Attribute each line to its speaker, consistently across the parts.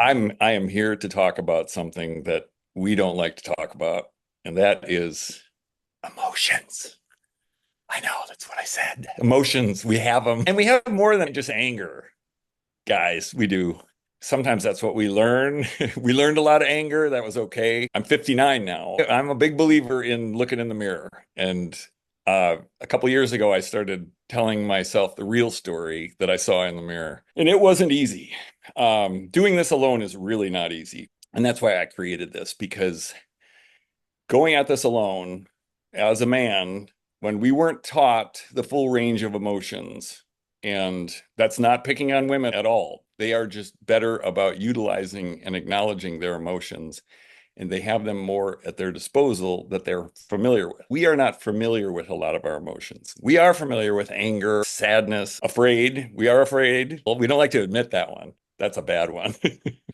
Speaker 1: I am here to talk about something that we don't like to talk about, and that is emotions. I know that's what I said. Emotions, we have them, and we have more than just anger, guys. We do. Sometimes that's what we learn. We learned a lot of anger. That was okay. I'm 59 now. I'm a big believer in looking in the mirror. And a couple years ago, I started telling myself the real story that I saw in the mirror. And it wasn't easy. Doing this alone is really not easy. And that's why I created this, because going at this alone as a man, when we weren't taught the full range of emotions, and that's not picking on women at all. They are just better about utilizing and acknowledging their emotions, and they have them more at their disposal that they're familiar with. We are not familiar with a lot of our emotions. We are familiar with anger, sadness, afraid. We are afraid. Well, we don't like to admit that one. That's a bad one.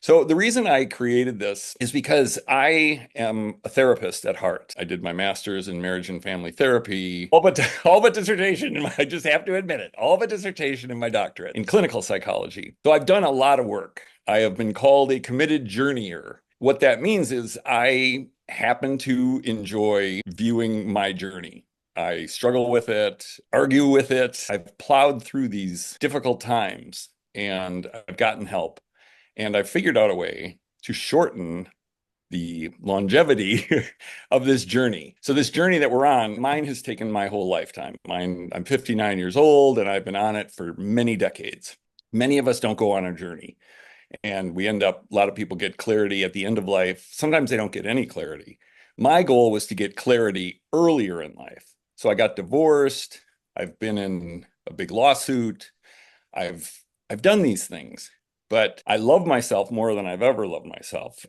Speaker 1: So the reason I created this is because I am a therapist at heart. I did my master's in marriage and family therapy, all but dissertation. I just have to admit it, all but dissertation in my doctorate in clinical psychology. So I've done a lot of work. I have been called a committed journeyer. What that means is I happen to enjoy viewing my journey. I struggle with it, argue with it. I've plowed through these difficult times and I've gotten help. And I've figured out a way to shorten the longevity of this journey. So this journey that we're on, mine has taken my whole lifetime. I'm 59 years old and I've been on it for many decades. Many of us don't go on a journey and we end up, a lot of people get clarity at the end of life. Sometimes they don't get any clarity. My goal was to get clarity earlier in life. So I got divorced. I've been in a big lawsuit. I've I've done these things, but I love myself more than I've ever loved myself.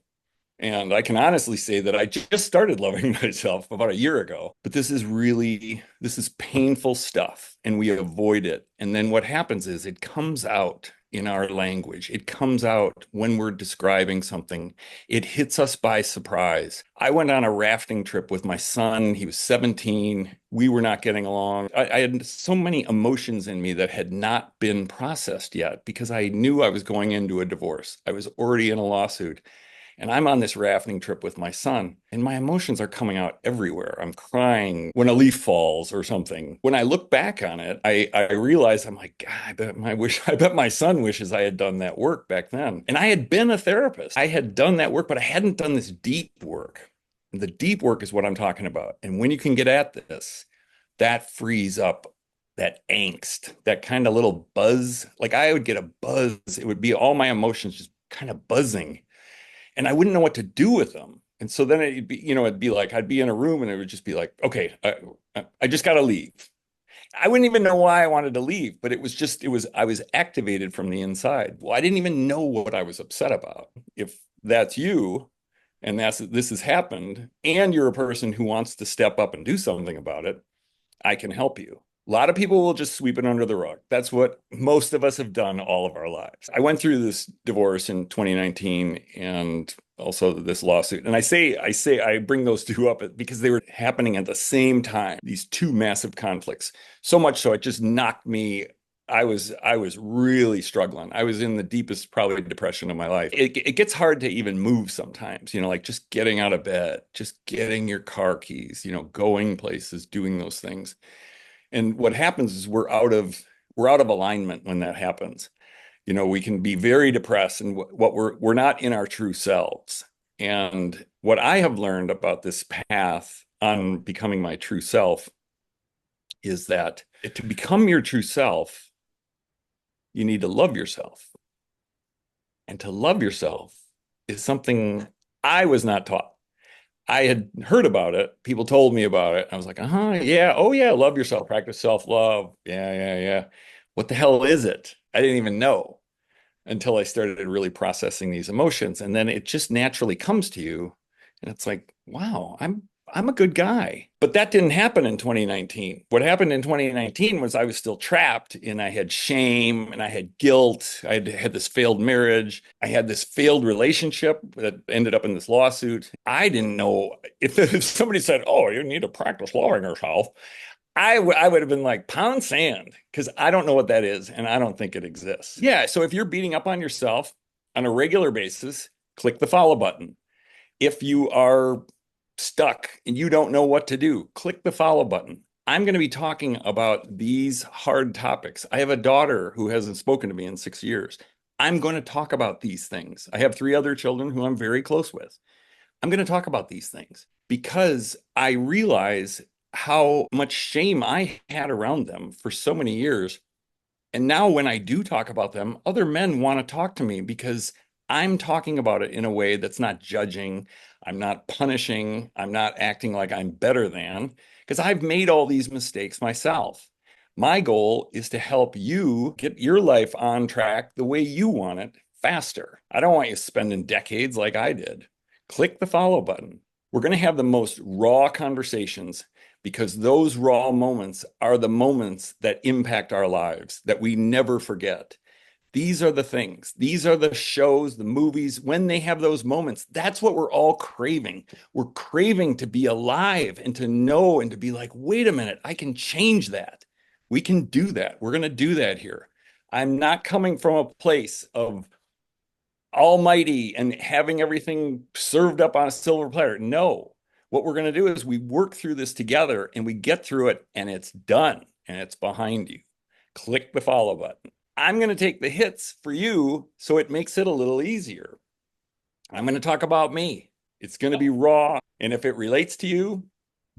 Speaker 1: And I can honestly say that I just started loving myself about a year ago. But this is painful stuff and we avoid it. And then what happens is it comes out in our language. It comes out when we're describing something. It hits us by surprise. I went on a rafting trip with my son. He was 17. We were not getting along. I had so many emotions in me that had not been processed yet because I knew I was going into a divorce. I was already in a lawsuit. And I'm on this rafting trip with my son, and my emotions are coming out everywhere. I'm crying when a leaf falls or something. When I look back on it, I realize I'm like, God, I bet my son wishes I had done that work back then. And I had been a therapist. I had done that work, but I hadn't done this deep work. The deep work is what I'm talking about. And when you can get at this, that frees up that angst, that kind of little buzz. Like I would get a buzz. It would be all my emotions just kind of buzzing and I wouldn't know what to do with them. And so then it'd be like I'd be in a room and it would just be like, okay, I just got to leave. I wouldn't even know why I wanted to leave, but I was activated from the inside. Well, I didn't even know what I was upset about. If that's you and this has happened, and you're a person who wants to step up and do something about it, I can help you. A lot of people will just sweep it under the rug. That's what most of us have done all of our lives. I went through this divorce in 2019 and also this lawsuit. And I bring those two up because they were happening at the same time, these two massive conflicts. So much so it just knocked me. I was really struggling. I was in the deepest probably depression of my life. It gets hard to even move sometimes, like just getting out of bed, just getting your car keys, going places, doing those things. And what happens is we're out of alignment when that happens. We can be very depressed and what we're not in our true selves. And what I have learned about this path on becoming my true self is that to become your true self, you need to love yourself. And to love yourself is something I was not taught. I had heard about it. People told me about it. I was like, yeah, oh yeah, love yourself, practice self-love. Yeah, yeah, yeah. What the hell is it? I didn't even know until I started really processing these emotions. And then it just naturally comes to you. And it's like, wow, I'm a good guy. But that didn't happen in 2019. What happened in 2019 was I was still trapped and I had shame and I had guilt. I had this failed marriage. I had this failed relationship that ended up in this lawsuit. I didn't know if somebody said, oh, you need to practice loving yourself. I would have been like pound sand because I don't know what that is and I don't think it exists. Yeah. So if you're beating up on yourself, on a regular basis, click the follow button. If you are stuck and you don't know what to do, click the follow button. I'm going to be talking about these hard topics. I have a daughter who hasn't spoken to me in 6 years. I'm going to talk about these things. I have 3 other children who I'm very close with. I'm going to talk about these things because I realize how much shame I had around them for so many years. And now when I do talk about them, other men want to talk to me because I'm talking about it in a way that's not judging. I'm not punishing. I'm not acting like I'm better than, because I've made all these mistakes myself. My goal is to help you get your life on track the way you want it faster. I don't want you spending decades like I did. Click the follow button. We're going to have the most raw conversations because those raw moments are the moments that impact our lives that we never forget. These are the things, these are the shows, the movies, when they have those moments, that's what we're all craving. We're craving to be alive and to know and to be like, wait a minute, I can change that. We can do that. We're going to do that here. I'm not coming from a place of almighty and having everything served up on a silver platter. No, what we're going to do is we work through this together and we get through it and it's done and it's behind you. Click the follow button. I'm going to take the hits for you so it makes it a little easier. I'm going to talk about me. It's going to be raw. And if it relates to you,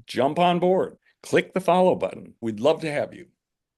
Speaker 1: jump on board. Click the follow button. We'd love to have you.